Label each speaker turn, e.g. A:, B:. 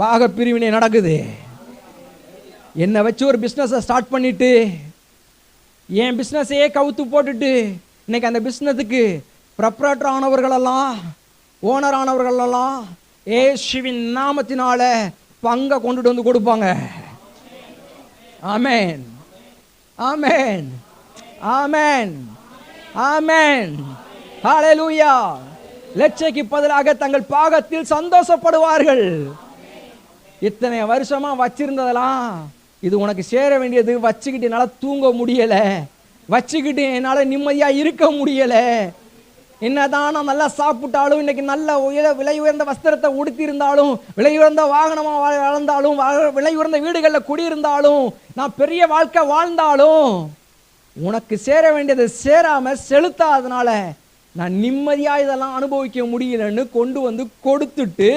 A: பாக பிரிவினை நடக்குது. என்னை வச்சு ஒரு பிஸ்னஸை ஸ்டார்ட் பண்ணிட்டு என் பிஸ்னஸையே கவுத்து போட்டுட்டு இன்னைக்கு அந்த பிஸ்னஸுக்கு ப்ரொப்ரைட்டர் ஆனவர்களெல்லாம், ஓனர் ஆனவர்களெல்லாம் இயேசுவின் நாமத்தினால பங்கை கொண்டுட்டு வந்து கொடுப்பாங்க. ஆமென், ஆமென், ஆமென், ஆமென், ஹல்லேலூயா. லட்சைக்கு பதிலாக தங்கள் பாகத்தில் சந்தோஷப்படுவார்கள். இத்தனை வருஷமா வச்சிருந்ததெல்லாம் இது உனக்கு சேர வேண்டியது, வச்சுக்கிட்டு என்னால் தூங்க முடியல, வச்சுக்கிட்டு என்னால் நிம்மதியாக இருக்க முடியல, என்னதான் நான் நல்லா சாப்பிட்டாலும், இன்னைக்கு நல்ல விலை உயர்ந்த வஸ்திரத்தை உடுத்தியிருந்தாலும், விலை உயர்ந்த வாகனமாக வாழ்ந்தாலும், விலை உயர்ந்த வீடுகளில் குடியிருந்தாலும், நான் பெரிய வாழ்க்கை வாழ்ந்தாலும் உனக்கு சேர வேண்டியதை சேராம செலுத்தாதனால நான் நிம்மதியாக இதெல்லாம் அனுபவிக்க முடியலன்னு கொண்டு வந்து கொடுத்துட்டு